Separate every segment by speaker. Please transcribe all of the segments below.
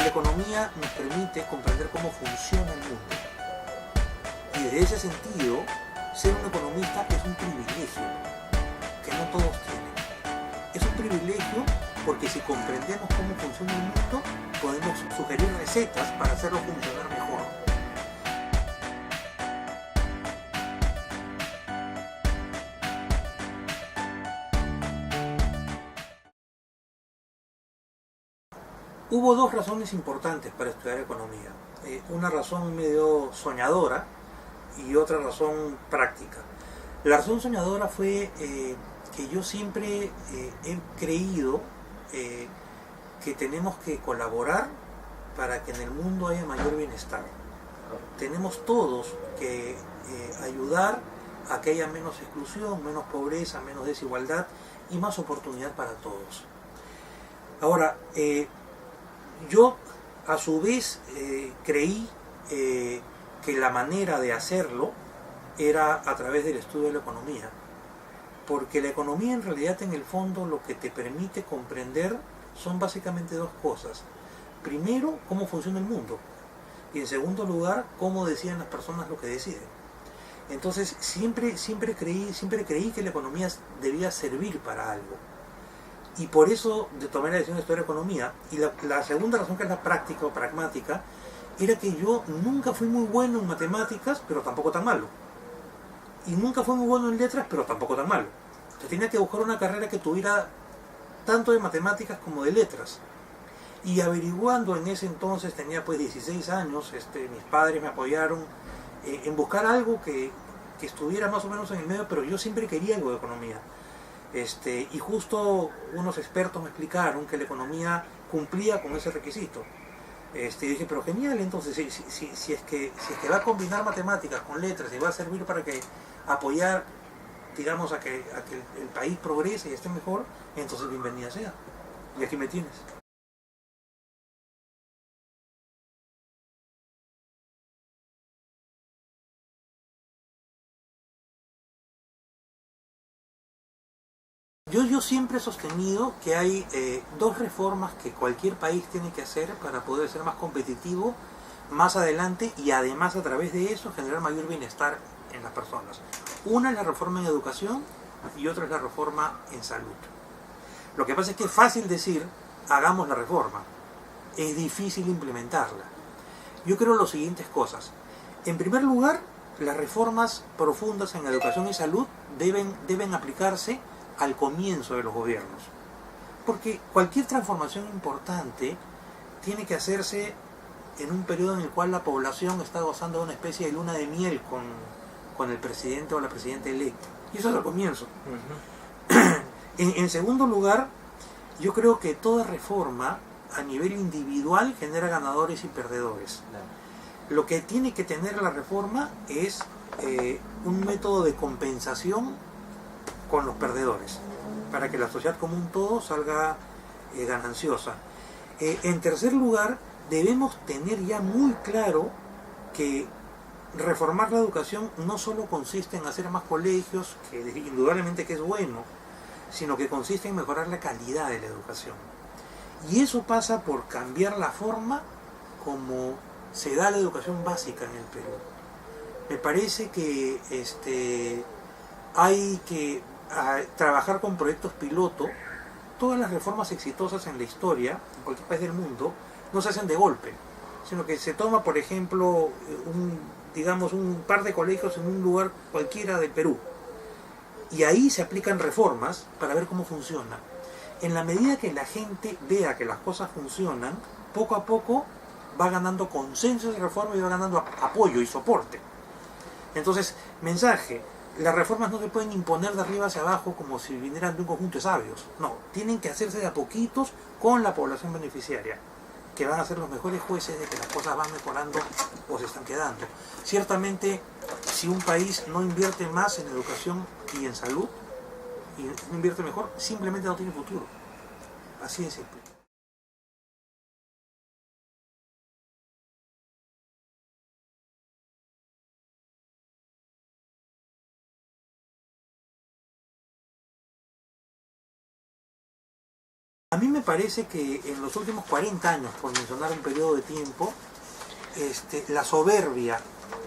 Speaker 1: la economía nos permite comprender cómo funciona el mundo. Y desde ese sentido, ser un economista es un privilegio que no todos tienen. Es un privilegio porque si comprendemos cómo funciona el mundo, podemos sugerir recetas para hacerlo funcionar mejor. Hubo dos razones importantes para estudiar economía. Una razón medio soñadora y otra razón práctica. La razón soñadora fue que yo siempre he creído que tenemos que colaborar para que en el mundo haya mayor bienestar. Tenemos todos que ayudar a que haya menos exclusión, menos pobreza, menos desigualdad y más oportunidad para todos. Ahora, yo a su vez creí que la manera de hacerlo era a través del estudio de la economía, porque la economía en realidad en el fondo lo que te permite comprender son básicamente dos cosas. Primero, cómo funciona el mundo, y en segundo lugar, cómo deciden las personas lo que deciden. Entonces siempre creí que la economía debía servir para algo. Y por eso tomé la decisión de estudiar economía. Y la segunda razón, que es la práctica o pragmática, era que yo nunca fui muy bueno en matemáticas, pero tampoco tan malo. Y nunca fui muy bueno en letras, pero tampoco tan malo. Entonces tenía que buscar una carrera que tuviera tanto de matemáticas como de letras. Y averiguando en ese entonces, tenía pues 16 años, mis padres me apoyaron en buscar algo que estuviera más o menos en el medio, pero yo siempre quería algo de economía. Y justo unos expertos me explicaron que la economía cumplía con ese requisito. Y dije, pero genial, entonces si es que va a combinar matemáticas con letras y va a servir para que apoyar, digamos, a que el país progrese y esté mejor, entonces bienvenida sea. Y aquí me tienes. Yo siempre he sostenido que hay dos reformas que cualquier país tiene que hacer para poder ser más competitivo más adelante y además a través de eso generar mayor bienestar en las personas. Una es la reforma en educación y otra es la reforma en salud. Lo que pasa es que es fácil decir, hagamos la reforma. Es difícil implementarla. Yo creo las siguientes cosas. En primer lugar, las reformas profundas en educación y salud deben aplicarse al comienzo de los gobiernos. Porque cualquier transformación importante tiene que hacerse en un periodo en el cual la población está gozando de una especie de luna de miel con el presidente o la presidenta electa. Y eso es el comienzo. En segundo lugar, yo creo que toda reforma a nivel individual genera ganadores y perdedores. Lo que tiene que tener la reforma es un método de compensación con los perdedores, para que la sociedad como un todo salga gananciosa. En tercer lugar, debemos tener ya muy claro que reformar la educación no solo consiste en hacer más colegios, que indudablemente que es bueno, sino que consiste en mejorar la calidad de la educación. Y eso pasa por cambiar la forma como se da la educación básica en el Perú. Me parece que hay que trabajar con proyectos piloto. Todas las reformas exitosas en la historia, en cualquier país del mundo, no se hacen de golpe, sino que se toma, por ejemplo, un par de colegios en un lugar cualquiera del Perú, y ahí se aplican reformas para ver cómo funciona. En la medida que la gente vea que las cosas funcionan, poco a poco va ganando consenso de reforma y va ganando apoyo y soporte. Entonces, mensaje: las reformas no se pueden imponer de arriba hacia abajo como si vinieran de un conjunto de sabios. No, tienen que hacerse de a poquitos con la población beneficiaria, que van a ser los mejores jueces de que las cosas van mejorando o se están quedando. Ciertamente, si un país no invierte más en educación y en salud, y no invierte mejor, simplemente no tiene futuro. Así de simple. A mí me parece que en los últimos 40 años, por mencionar un periodo de tiempo, la soberbia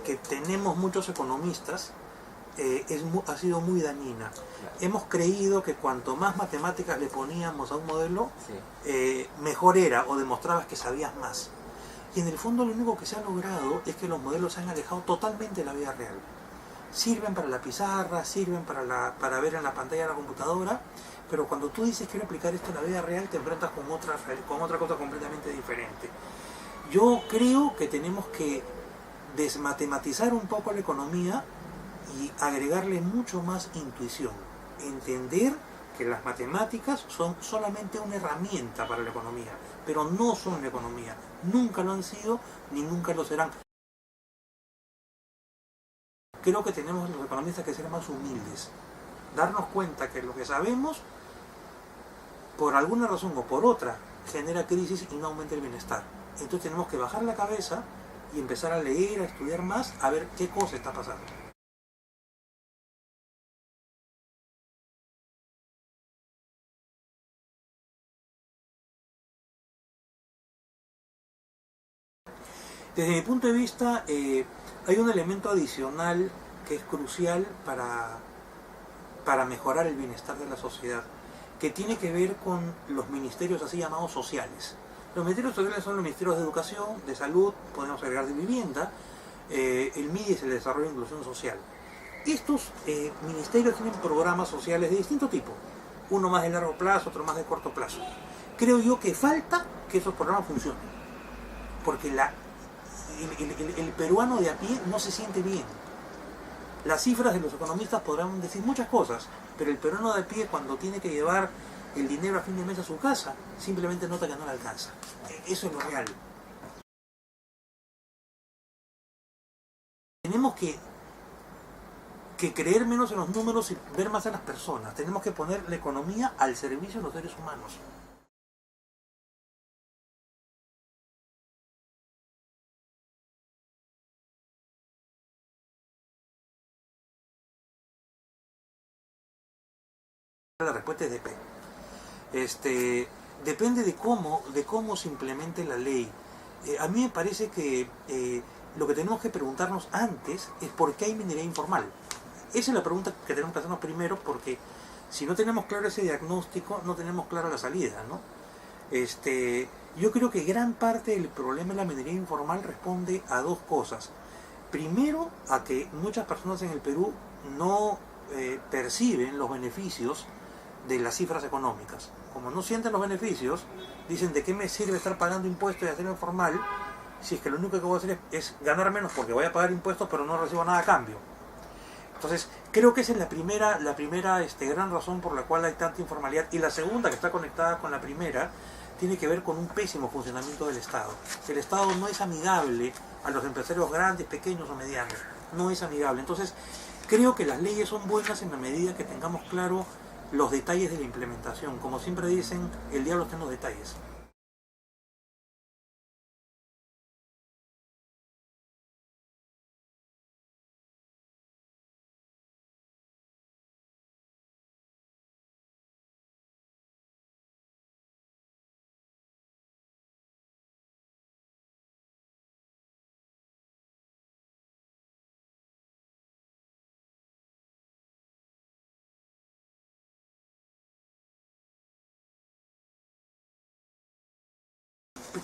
Speaker 1: que tenemos muchos economistas ha sido muy dañina. Claro. Hemos creído que cuanto más matemáticas le poníamos a un modelo, sí, mejor era, o demostrabas que sabías más. Y en el fondo lo único que se ha logrado es que los modelos se han alejado totalmente de la vida real. Sirven para la pizarra, sirven para ver en la pantalla de la computadora, pero cuando tú dices quiero aplicar esto en la vida real, te enfrentas con otra cosa completamente diferente. Yo creo que tenemos que desmatematizar un poco la economía y agregarle mucho más intuición. Entender que las matemáticas son solamente una herramienta para la economía, pero no son la economía. Nunca lo han sido, ni nunca lo serán. Creo que tenemos los economistas que ser más humildes. Darnos cuenta que lo que sabemos, por alguna razón o por otra, genera crisis y no aumenta el bienestar. Entonces tenemos que bajar la cabeza y empezar a leer, a estudiar más, a ver qué cosa está pasando. Desde mi punto de vista, hay un elemento adicional que es crucial para mejorar el bienestar de la sociedad, que tiene que ver con los ministerios así llamados sociales. Los ministerios sociales son los ministerios de educación, de salud, podemos agregar de vivienda, el MIDI es el desarrollo e inclusión social. Estos ministerios tienen programas sociales de distinto tipo, uno más de largo plazo, otro más de corto plazo. Creo yo que falta que esos programas funcionen, porque el peruano de a pie no se siente bien. Las cifras de los economistas podrán decir muchas cosas, pero el peruano de a pie, cuando tiene que llevar el dinero a fin de mes a su casa, simplemente nota que no le alcanza. Eso es lo real. Tenemos que creer menos en los números y ver más en las personas. Tenemos que poner la economía al servicio de los seres humanos. La respuesta es depende. Depende de cómo se implemente la ley. A mí me parece que lo que tenemos que preguntarnos antes es por qué hay minería informal. Esa es la pregunta que tenemos que hacernos primero, porque si no tenemos claro ese diagnóstico, no tenemos clara la salida, ¿no? Yo creo que gran parte del problema de la minería informal responde a dos cosas. Primero, a que muchas personas en el Perú no perciben los beneficios de las cifras económicas. Como no sienten los beneficios, dicen ¿de qué me sirve estar pagando impuestos y hacerlo informal si es que lo único que voy a hacer es ganar menos porque voy a pagar impuestos pero no recibo nada a cambio? Entonces creo que esa es la primera gran razón por la cual hay tanta informalidad. Y la segunda, que está conectada con la primera, tiene que ver con un pésimo funcionamiento del Estado. El Estado no es amigable a los empresarios grandes, pequeños o medianos, no es amigable. Entonces creo que las leyes son buenas en la medida que tengamos claro los detalles de la implementación. Como siempre dicen, el diablo está en los detalles.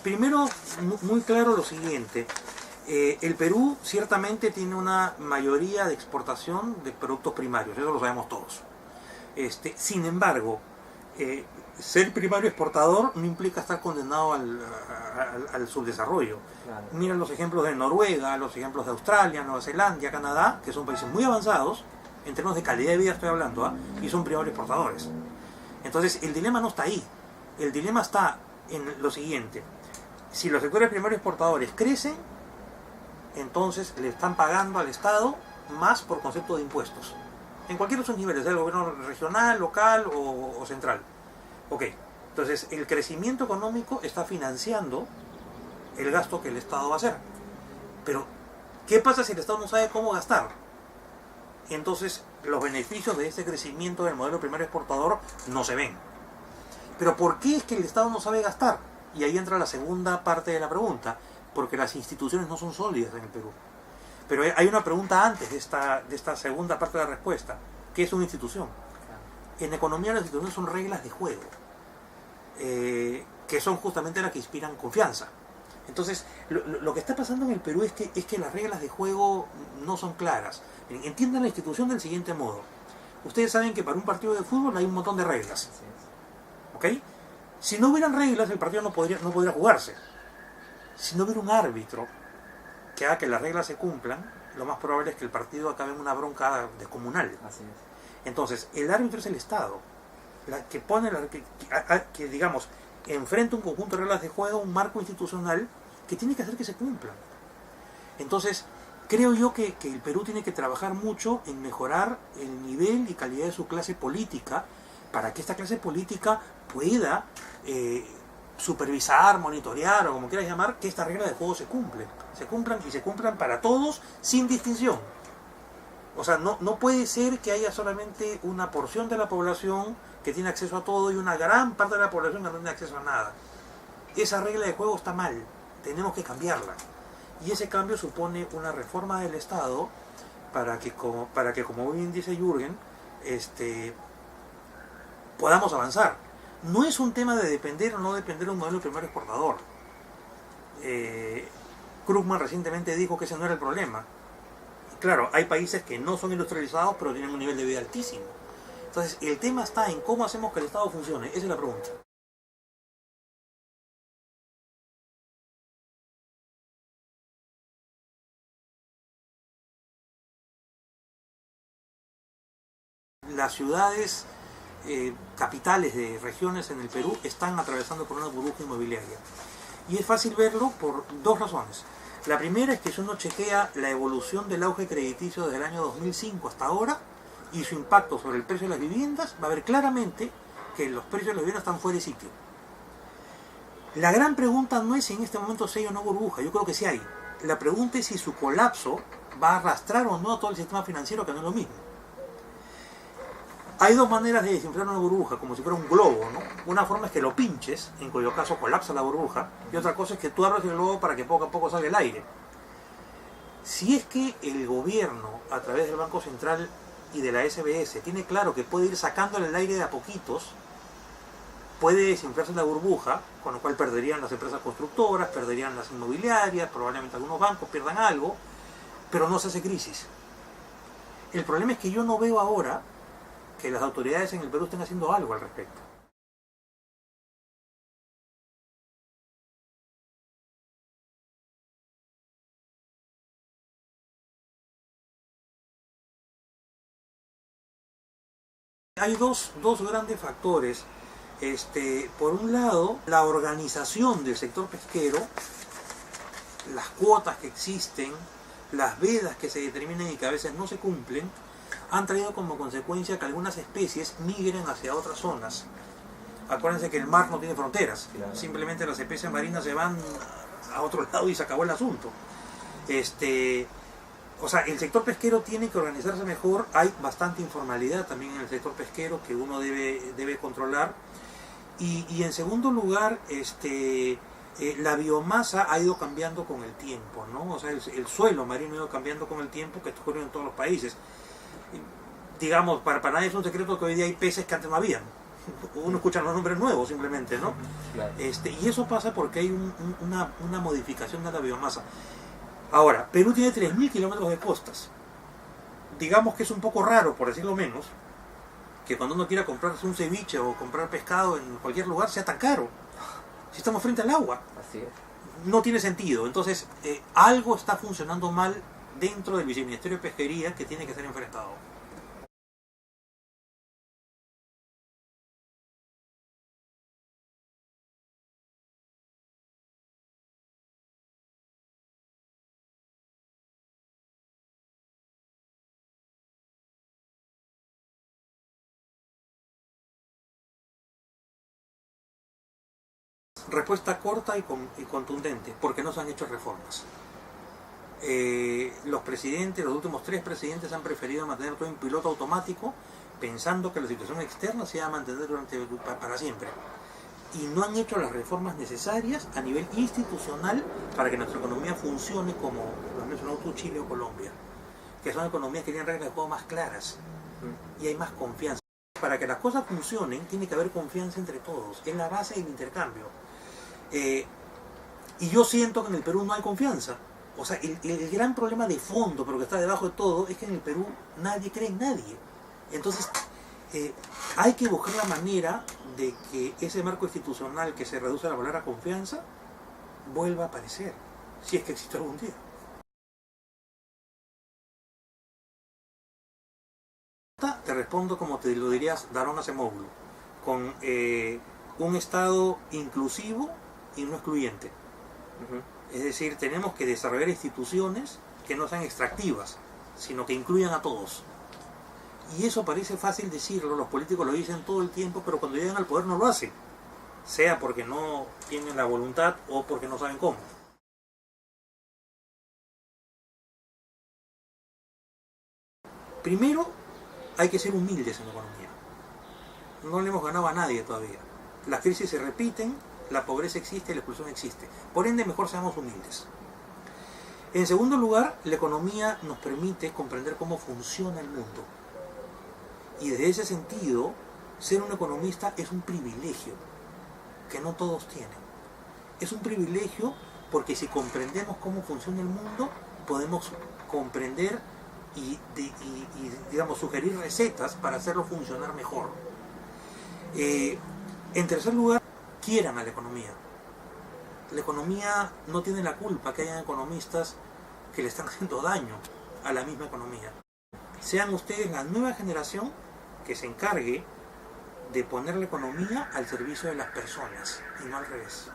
Speaker 1: Primero, muy claro lo siguiente. El Perú ciertamente tiene una mayoría de exportación de productos primarios, eso lo sabemos todos. Sin embargo, ser primario exportador no implica estar condenado al subdesarrollo. Claro. Miren los ejemplos de Noruega, los ejemplos de Australia, Nueva Zelanda, Canadá, que son países muy avanzados, en términos de calidad de vida estoy hablando, y son primarios exportadores. Entonces el dilema no está ahí, el dilema está en lo siguiente. Si los sectores primarios exportadores crecen, entonces le están pagando al Estado más por concepto de impuestos. En cualquiera de sus niveles, del gobierno regional, local o central. Ok, entonces el crecimiento económico está financiando el gasto que el Estado va a hacer. Pero, ¿qué pasa si el Estado no sabe cómo gastar? Entonces, los beneficios de este crecimiento del modelo primario exportador no se ven. Pero ¿por qué es que el Estado no sabe gastar? Y ahí entra la segunda parte de la pregunta, porque las instituciones no son sólidas en el Perú. Pero hay una pregunta antes de esta segunda parte de la respuesta. ¿Qué es una institución? En economía las instituciones son reglas de juego, que son justamente las que inspiran confianza. Entonces, lo que está pasando en el Perú es que las reglas de juego no son claras. Entiendan la institución del siguiente modo. Ustedes saben que para un partido de fútbol hay un montón de reglas. ¿Ok? Si no hubieran reglas, el partido no podría jugarse. Si no hubiera un árbitro que haga que las reglas se cumplan, lo más probable es que el partido acabe en una bronca descomunal.
Speaker 2: Así es.
Speaker 1: Entonces, el árbitro es el Estado, que pone, que digamos, enfrenta un conjunto de reglas de juego, un marco institucional que tiene que hacer que se cumplan. Entonces, creo yo que el Perú tiene que trabajar mucho en mejorar el nivel y calidad de su clase política, para que esta clase política pueda supervisar, monitorear o como quieras llamar, que estas reglas de juego se cumplan y se cumplan para todos sin distinción. O sea, no puede ser que haya solamente una porción de la población que tiene acceso a todo y una gran parte de la población que no tiene acceso a nada. Esa regla de juego está mal, tenemos que cambiarla. Y ese cambio supone una reforma del Estado para que como bien dice Jürgen, podamos avanzar. No es un tema de depender o no depender de un modelo primario exportador. Krugman recientemente dijo que ese no era el problema. Claro, hay países que no son industrializados pero tienen un nivel de vida altísimo. Entonces, el tema está en cómo hacemos que el Estado funcione. Esa es la pregunta. Las ciudades capitales de regiones en el Perú están atravesando por una burbuja inmobiliaria. Y es fácil verlo por dos razones. La primera es que si uno chequea la evolución del auge crediticio desde el año 2005 hasta ahora y su impacto sobre el precio de las viviendas, va a ver claramente que los precios de las viviendas están fuera de sitio. La gran pregunta no es si en este momento sí hay o no burbuja, yo creo que sí hay. La pregunta es si su colapso va a arrastrar o no todo el sistema financiero, que no es lo mismo. Hay dos maneras de desinflar una burbuja, como si fuera un globo, ¿no? Una forma es que lo pinches, en cuyo caso colapsa la burbuja, y otra cosa es que tú abres el globo para que poco a poco salga el aire. Si es que el gobierno, a través del Banco Central y de la SBS, tiene claro que puede ir sacándole el aire de a poquitos, puede desinflarse la burbuja, con lo cual perderían las empresas constructoras, perderían las inmobiliarias, probablemente algunos bancos pierdan algo, pero no se hace crisis. El problema es que yo no veo ahora que las autoridades en el Perú estén haciendo algo al respecto. Hay dos grandes factores. Por un lado, la organización del sector pesquero, las cuotas que existen, las vedas que se determinan y que a veces no se cumplen, han traído como consecuencia que algunas especies migren hacia otras zonas. Acuérdense que el mar no tiene fronteras, claro. Simplemente las especies marinas se van a otro lado y se acabó el asunto. O sea, el sector pesquero tiene que organizarse mejor. Hay bastante informalidad también en el sector pesquero que uno debe controlar. Y en segundo lugar, la biomasa ha ido cambiando con el tiempo, ¿no? O sea, el suelo marino ha ido cambiando con el tiempo, que esto ocurre en todos los países. Digamos, para nadie es un secreto que hoy día hay peces que antes no habían. Uno escucha los nombres nuevos simplemente, ¿no? Claro. Y eso pasa porque hay una modificación de la biomasa. Ahora, Perú tiene 3.000 kilómetros de costas. Digamos que es un poco raro, por decirlo menos, que cuando uno quiera comprarse un ceviche o comprar pescado en cualquier lugar sea tan caro. Si estamos frente al agua.
Speaker 2: Así es.
Speaker 1: No tiene sentido. Entonces, algo está funcionando mal dentro del Viceministerio de Pesquería que tiene que ser enfrentado. Respuesta corta y contundente, porque no se han hecho reformas. Los últimos 3 presidentes han preferido mantener todo en piloto automático, pensando que la situación externa se iba a mantener para siempre. y no han hecho las reformas necesarias a nivel institucional para que nuestra economía funcione como lo has mencionado tú, Chile o Colombia, que son economías que tienen reglas de juego más claras y hay más confianza. Para que las cosas funcionen tiene que haber confianza entre todos, es la base del intercambio. Y yo siento que en el Perú no hay confianza. O sea, el gran problema de fondo, pero que está debajo de todo, es que en el Perú nadie cree en nadie. Entonces, hay que buscar la manera de que ese marco institucional que se reduce a la palabra confianza vuelva a aparecer, si es que existe algún día. Te respondo como te lo dirías Daron Acemoglu, con un Estado inclusivo y no excluyente. Es decir, tenemos que desarrollar instituciones que no sean extractivas, sino que incluyan a todos. Y eso parece fácil decirlo, los políticos lo dicen todo el tiempo, pero cuando llegan al poder no lo hacen, sea porque no tienen la voluntad o porque no saben cómo. Primero, hay que ser humildes en la economía. No le hemos ganado a nadie todavía. Las crisis se repiten, la pobreza existe y la exclusión existe. Por ende, mejor seamos humildes. En segundo lugar, la economía nos permite comprender cómo funciona el mundo. Y desde ese sentido, ser un economista es un privilegio que no todos tienen. Es un privilegio porque si comprendemos cómo funciona el mundo, podemos comprender y digamos, sugerir recetas para hacerlo funcionar mejor. En tercer lugar, quieran a la economía. La economía no tiene la culpa que hayan economistas que le están haciendo daño a la misma economía. Sean ustedes la nueva generación que se encargue de poner la economía al servicio de las personas y no al revés.